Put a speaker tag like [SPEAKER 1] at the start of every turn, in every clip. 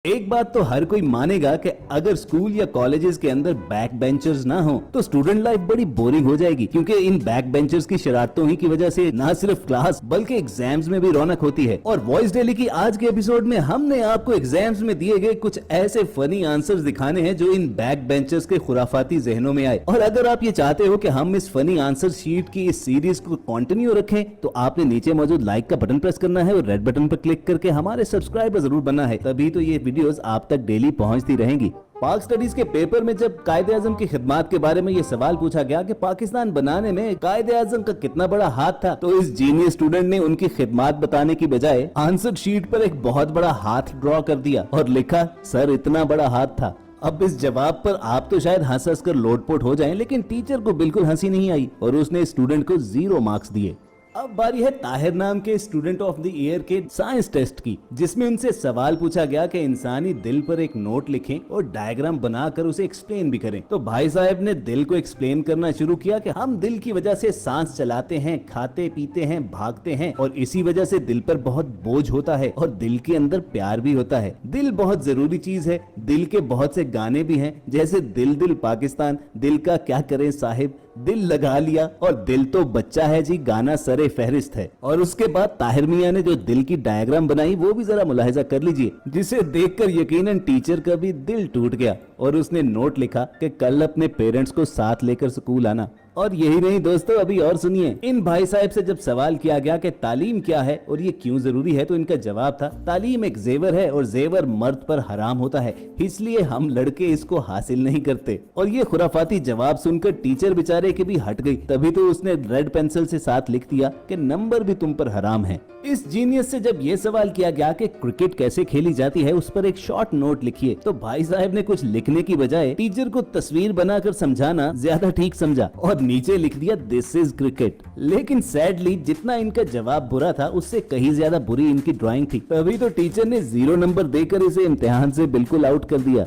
[SPEAKER 1] एक बात तो हर कोई मानेगा कि अगर स्कूल या कॉलेजेस के अंदर बैक बेंचर्स ना हो तो स्टूडेंट लाइफ बड़ी बोरिंग हो जाएगी, क्योंकि इन बैक बेंचर्स की शरारतों ही की वजह से ना सिर्फ क्लास बल्कि एग्जाम्स में भी रौनक होती है। और वॉइस डेली की आज के एपिसोड में हमने आपको एग्जाम्स में दिए गए कुछ ऐसे फनी आंसर्स दिखाने हैं जो इन बैक बेंचर्स के खुराफाती जहनों में आए। और अगर आप ये चाहते हो कि हम इस फनी आंसर शीट की इस सीरीज को कंटिन्यू रखें तो आपने नीचे मौजूद लाइक का बटन प्रेस करना है और रेड बटन पर क्लिक करके हमारे सब्सक्राइबर जरूर बनना है, तभी तो ये वीडियोस आप तक डेली पहुंचती रहेंगी। पाक स्टडीज के पेपर में जब कायदे आजम की खिदमत के बारे में ये सवाल पूछा गया कि पाकिस्तान बनाने में कायदे आजम का कितना बड़ा हाथ था, तो इस जीनियस स्टूडेंट ने उनकी खिदमत बताने की बजाय आंसर शीट पर एक बहुत बड़ा हाथ ड्रॉ कर दिया और लिखा, सर इतना बड़ा हाथ था। अब इस जवाब पर आप तो शायद हंस हंस कर लोटपोट हो जाएं, लेकिन टीचर को बिल्कुल हंसी नहीं आई और उसने स्टूडेंट को 0 मार्क्स दिए। अब बारी है ताहिर नाम के स्टूडेंट ऑफ द ईयर के साइंस टेस्ट की, जिसमें उनसे सवाल पूछा गया कि इंसानी दिल पर एक नोट लिखें और डायग्राम बनाकर उसे एक्सप्लेन भी करें। तो भाई साहब ने दिल को एक्सप्लेन करना शुरू किया कि हम दिल की वजह से सांस चलाते हैं, खाते पीते हैं, भागते हैं और इसी वजह से दिल पर बहुत बोझ होता है और दिल के अंदर प्यार भी होता है। दिल बहुत जरूरी चीज है। दिल के बहुत से गाने भी हैं, जैसे दिल दिल पाकिस्तान, दिल का क्या करें साहिब, दिल लगा लिया और दिल तो बच्चा है जी गाना सरे फहरिस्त है। और उसके बाद ताहिर मियां ने जो दिल की डायग्राम बनाई वो भी जरा मुलाहिजा कर लीजिए, जिसे देखकर यकीनन टीचर का भी दिल टूट गया और उसने नोट लिखा कि कल अपने पेरेंट्स को साथ लेकर स्कूल आना। और यही नहीं दोस्तों, अभी और सुनिए। इन भाई साहब से जब सवाल किया गया कि तालीम क्या है और ये क्यों जरूरी है, तो इनका जवाब था, तालीम एक जेवर है और जेवर मर्द पर हराम होता है, इसलिए हम लड़के इसको हासिल नहीं करते। और ये खुराफाती जवाब सुनकर टीचर बेचारे की भी हट गई, तभी तो उसने रेड पेंसिल से साथ लिख दिया कि नंबर भी तुम पर हराम है। इस जीनियस से जब ये सवाल किया गया कि क्रिकेट कैसे खेली जाती है, उस पर एक शॉर्ट नोट लिखिए, तो भाई साहब ने कुछ लिखने की बजाय टीचर को तस्वीर बनाकर समझाना ज्यादा ठीक समझा और नीचे लिख दिया दिस इज क्रिकेट। लेकिन सैडली जितना इनका जवाब बुरा था उससे कहीं ज्यादा बुरी इनकी ड्राइंग थी, तभी तो टीचर ने 0 नंबर देकर इसे इम्तिहान से बिल्कुल आउट कर दिया।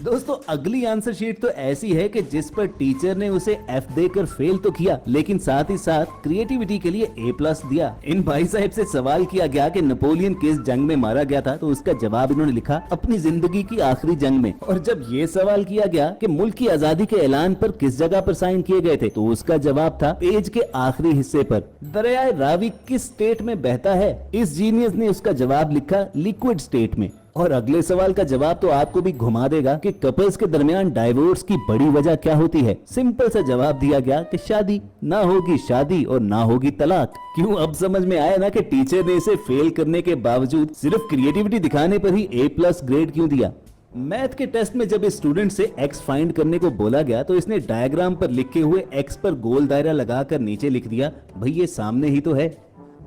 [SPEAKER 1] दोस्तों अगली आंसर शीट तो ऐसी है कि जिस पर टीचर ने उसे F देकर फेल तो किया, लेकिन साथ ही साथ क्रिएटिविटी के लिए A+ दिया। इन भाई साहब से सवाल किया गया कि नेपोलियन किस जंग में मारा गया था, तो उसका जवाब इन्होंने लिखा, अपनी जिंदगी की आखिरी जंग में। और जब ये सवाल किया गया कि मुल्क की आजादी के ऐलान पर किस जगह पर साइन किए गए थे, तो उसका जवाब था पेज के आखिरी हिस्से पर। दरियाए रावी किस स्टेट में बहता है? इस जीनियस ने उसका जवाब लिखा लिक्विड स्टेट में। और अगले सवाल का जवाब तो आपको भी घुमा देगा कि कपल्स के दरमियान डाइवोर्स की बड़ी वजह क्या होती है। सिंपल सा जवाब दिया गया कि शादी, ना होगी शादी और ना होगी तलाक। क्यों अब समझ में आया ना कि टीचर ने इसे फेल करने के बावजूद सिर्फ क्रिएटिविटी दिखाने पर ही A+ ग्रेड क्यों दिया। मैथ के टेस्ट में जब इस स्टूडेंट से x फाइंड करने को बोला गया, तो इसने डायग्राम पर लिखे हुए x पर गोल दायरा लगाकर नीचे लिख दिया, भाई ये सामने ही तो है।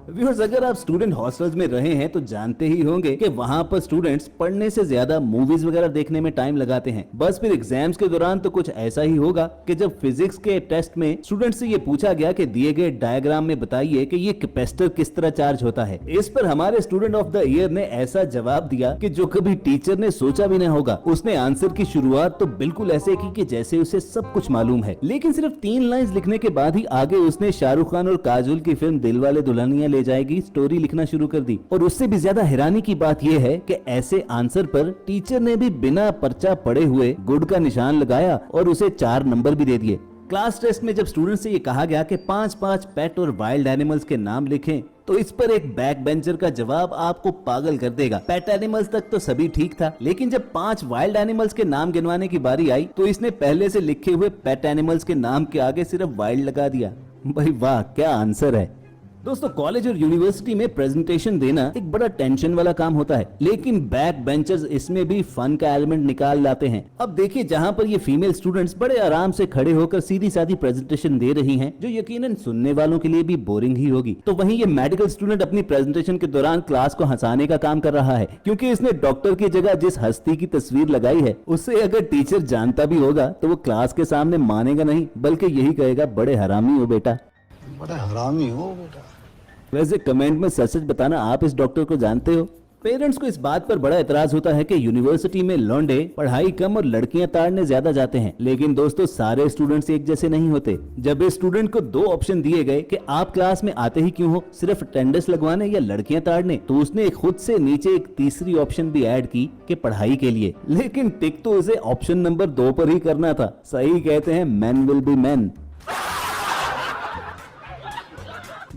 [SPEAKER 1] व्यूअर्स, अगर आप स्टूडेंट हॉस्टल्स में रहे हैं तो जानते ही होंगे कि वहां पर स्टूडेंट्स पढ़ने से ज्यादा मूवीज वगैरह देखने में टाइम लगाते हैं। बस फिर एग्जाम्स के दौरान तो कुछ ऐसा ही होगा कि जब फिजिक्स के टेस्ट में स्टूडेंट से ये पूछा गया कि दिए गए डायग्राम में बताइए कि ये कैपेसिटर किस तरह चार्ज होता है। इस पर हमारे स्टूडेंट ऑफ द ईयर ने ऐसा जवाब दिया कि जो कभी टीचर ने सोचा भी नहीं होगा। उसने आंसर की शुरुआत तो बिल्कुल ऐसे की कि जैसे उसे सब कुछ मालूम है, लेकिन सिर्फ 3 लाइन्स लिखने के बाद ही आगे उसने शाहरुख खान और काजोल की फिल्म दिलवाले दुल्हनिया ले जाएगी स्टोरी लिखना शुरू कर दी। और उससे भी ज्यादा हैरानी की बात यह है कि ऐसे आंसर पर टीचर ने भी बिना पर्चा पढ़े हुए गुड का निशान लगाया और उसे 4 नंबर भी दे दिए। क्लास टेस्ट में जब स्टूडेंट से ये कहा गया कि 5-5 पेट और वाइल्ड एनिमल्स के नाम लिखें, तो इस पर एक बैक बेंचर का जवाब आपको पागल कर देगा। पेट एनिमल्स तक तो सभी ठीक था, लेकिन जब 5 वाइल्ड एनिमल्स के नाम गिनवाने की बारी आई तो इसने पहले से लिखे हुए पेट एनिमल्स के नाम के आगे सिर्फ वाइल्ड लगा दिया। भाई वाह, क्या आंसर है। दोस्तों कॉलेज और यूनिवर्सिटी में प्रेजेंटेशन देना एक बड़ा टेंशन वाला काम होता है, लेकिन बैक बेंचर्स इसमें भी फन का एलिमेंट निकाल लाते हैं। अब देखिए, जहां पर ये फीमेल स्टूडेंट्स बड़े आराम से खड़े होकर सीधी सादी प्रेजेंटेशन दे रही हैं, जो यकीनन सुनने वालों के लिए भी बोरिंग ही होगी, तो वहीं ये मेडिकल स्टूडेंट अपनी प्रेजेंटेशन के दौरान क्लास को हंसाने का काम कर रहा है, क्योंकि इसने डॉक्टर की जगह जिस हस्ती की तस्वीर लगाई है उससे अगर टीचर जानता भी होगा तो वो क्लास के सामने मानेगा नहीं, बल्कि यही कहेगा, बड़े हरामी हो बेटा,
[SPEAKER 2] बड़ा हरामी हो बेटा।
[SPEAKER 1] वैसे कमेंट में सच सच बताना, आप इस डॉक्टर को जानते हो? पेरेंट्स को इस बात पर बड़ा एतराज होता है कि यूनिवर्सिटी में लौंडे पढ़ाई कम और लड़कियां ताड़ने ज्यादा जाते हैं। लेकिन दोस्तों, सारे स्टूडेंट्स एक जैसे नहीं होते। जब इस स्टूडेंट को दो ऑप्शन दिए गए कि आप क्लास में आते ही क्यों हो, सिर्फ अटेंडेंस लगवाने या लड़कियां ताड़ने, तो उसने खुद से नीचे एक तीसरी ऑप्शन भी ऐड की कि पढ़ाई के लिए। लेकिन टिक तो उसे ऑप्शन नंबर 2 पर ही करना था। सही कहते हैं, मैन विल बी मैन।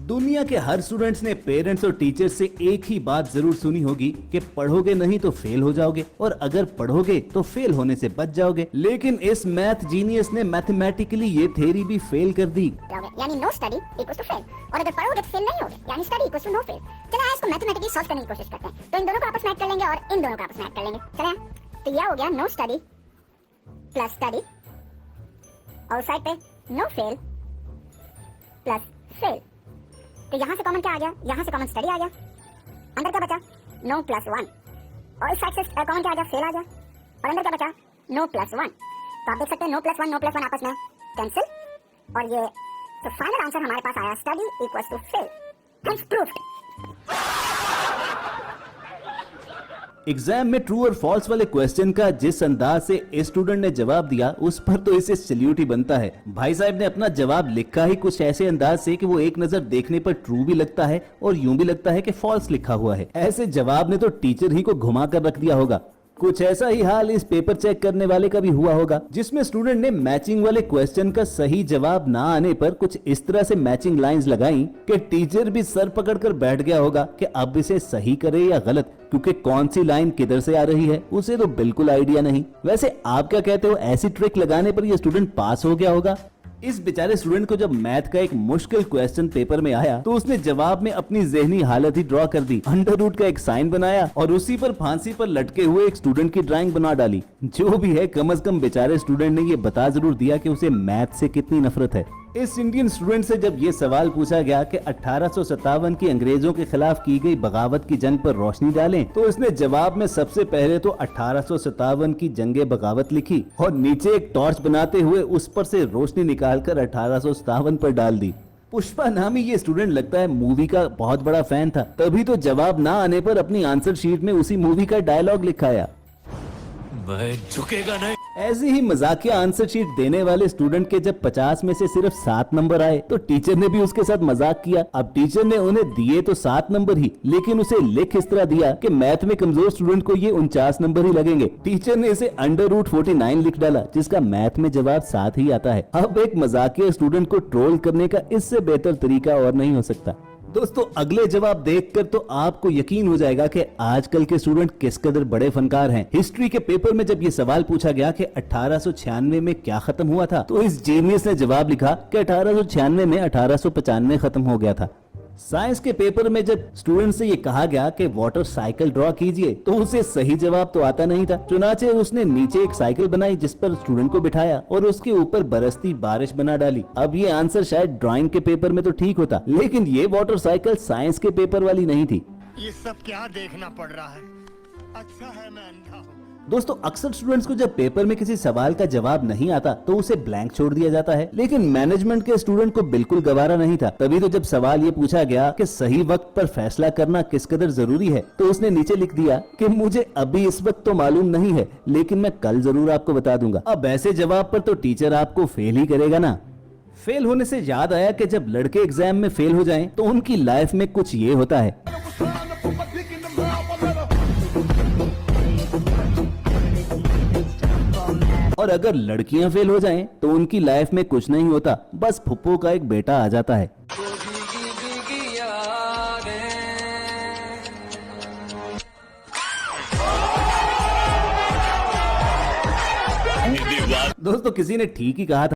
[SPEAKER 1] दुनिया के हर स्टूडेंट्स ने पेरेंट्स और टीचर्स से एक ही बात जरूर सुनी होगी कि पढ़ोगे नहीं तो फेल हो जाओगे, और अगर पढ़ोगे तो फेल होने से बच जाओगे। लेकिन इस मैथ जीनियस ने मैथमेटिकली ये थ्योरी भी फेल कर दी।
[SPEAKER 2] यानी no study equals to fail, और अगर पढ़ोगे तो फेल नहीं होगे, यानी study equals to no fail. चलो इसको मैथमेटिकली सॉल्व करने की कोशिश करते हैं। तो इन दोनों को आपस में ऐड कर लेंगे और इन दोनों को आपस में ऐड कर लेंगे। चलें, तो यह हो गया नो स्टडी प्लस स्टडी, और साइड पे नो फेल प्लस फेल। तो यहाँ से कॉमन क्या आ गया, यहाँ से कॉमन स्टडी आ गया, अंदर क्या बचा, नो प्लस 1, और इस साइड से कॉमन क्या आ गया, फेल आ गया, और अंदर क्या बचा, नो प्लस 1। तो आप देख सकते हैं नो प्लस 1 आपस में कैंसिल, और ये तो फाइनल आंसर हमारे पास आया study equals to fail. Hence proved.
[SPEAKER 1] Exam में ट्रू और फॉल्स वाले क्वेश्चन का जिस अंदाज से स्टूडेंट ने जवाब दिया, उस पर तो इसे सैल्यूट ही बनता है। भाई साहब ने अपना जवाब लिखा ही कुछ ऐसे अंदाज से कि वो एक नजर देखने पर ट्रू भी लगता है और यूं भी लगता है कि फॉल्स लिखा हुआ है। ऐसे जवाब ने तो टीचर ही को घुमा कर रख दिया होगा। कुछ ऐसा ही हाल इस पेपर चेक करने वाले का भी हुआ होगा, जिसमें स्टूडेंट ने मैचिंग वाले क्वेश्चन का सही जवाब ना आने पर कुछ इस तरह से मैचिंग लाइंस लगाई कि टीचर भी सर पकड़कर बैठ गया होगा कि अब इसे सही करे या गलत, क्योंकि कौन सी लाइन किधर से आ रही है उसे तो बिल्कुल आइडिया नहीं। वैसे आप क्या कहते हो, ऐसी ट्रिक लगाने पर यह स्टूडेंट पास हो गया होगा? इस बेचारे स्टूडेंट को जब मैथ का एक मुश्किल क्वेश्चन पेपर में आया तो उसने जवाब में अपनी ज़हनी हालत ही ड्रॉ कर दी, अंडर रूट का एक साइन बनाया और उसी पर फांसी पर लटके हुए एक स्टूडेंट की ड्राइंग बना डाली। जो भी है, कम से कम बेचारे स्टूडेंट ने ये बता जरूर दिया कि उसे मैथ से कितनी नफरत है। इस इंडियन स्टूडेंट से जब ये सवाल पूछा गया कि 1857 की अंग्रेजों के खिलाफ की गई बगावत की जंग पर रोशनी डालें, तो इसने जवाब में सबसे पहले तो 1857 की जंगे बगावत लिखी और नीचे एक टॉर्च बनाते हुए उस पर से रोशनी निकालकर 1857 पर डाल दी। पुष्पा नामी ये स्टूडेंट लगता है मूवी का बहुत बड़ा फैन था, तभी तो जवाब ना आने पर अपनी आंसर शीट में उसी मूवी का डायलॉग लिखाया,
[SPEAKER 3] मैं झुकेगा नहीं।
[SPEAKER 1] ऐसी ही मजाकिया आंसर शीट देने वाले स्टूडेंट के जब 50 में से सिर्फ 7 नंबर आए तो टीचर ने भी उसके साथ मजाक किया। अब टीचर ने उन्हें दिए तो 7 नंबर ही, लेकिन उसे लिख इस तरह दिया कि मैथ में कमजोर स्टूडेंट को ये 49 नंबर ही लगेंगे। टीचर ने इसे अंडर रूट 49 लिख डाला, जिसका मैथ में जवाब 7 ही आता है। अब एक मजाकिया स्टूडेंट को ट्रोल करने का इससे बेहतर तरीका और नहीं हो सकता। दोस्तों, अगले जवाब देखकर तो आपको यकीन हो जाएगा कि आजकल के स्टूडेंट किस कदर बड़े फनकार हैं। हिस्ट्री के पेपर में जब ये सवाल पूछा गया कि 1896 में क्या खत्म हुआ था, तो इस जीनियस ने जवाब लिखा कि 1896 में 1895 खत्म हो गया था। साइंस के पेपर में जब स्टूडेंट से ये कहा गया कि वाटर साइकिल ड्रॉ कीजिए, तो उसे सही जवाब तो आता नहीं था। चुनाचे उसने नीचे एक साइकिल बनाई जिस पर स्टूडेंट को बिठाया और उसके ऊपर बरसती बारिश बना डाली। अब ये आंसर शायद ड्राइंग के पेपर में तो ठीक होता, लेकिन ये वाटर साइकिल साइंस के पेपर वाली नहीं थी।
[SPEAKER 4] ये सब क्या देखना पड़ रहा है? अच्छा है मैं अंधा हूँ।
[SPEAKER 1] दोस्तों, अक्सर स्टूडेंट्स को जब पेपर में किसी सवाल का जवाब नहीं आता तो उसे ब्लैंक छोड़ दिया जाता है, लेकिन मैनेजमेंट के स्टूडेंट को बिल्कुल गवारा नहीं था। तभी तो जब सवाल ये पूछा गया कि सही वक्त पर फैसला करना किस कदर जरूरी है, तो उसने नीचे लिख दिया कि मुझे अभी इस वक्त तो मालूम नहीं है, लेकिन मैं कल जरूर आपको बता दूंगा। अब ऐसे जवाब पर तो टीचर आपको फेल ही करेगा ना। फेल होने से याद आया कि जब लड़के एग्जाम में फेल हो जाएं, तो उनकी लाइफ में कुछ ये होता है। और अगर लड़कियां फेल हो जाएं, तो उनकी लाइफ में कुछ नहीं होता, बस फुप्पो का एक बेटा आ जाता है। दोस्तों, किसी ने ठीक ही कहा था।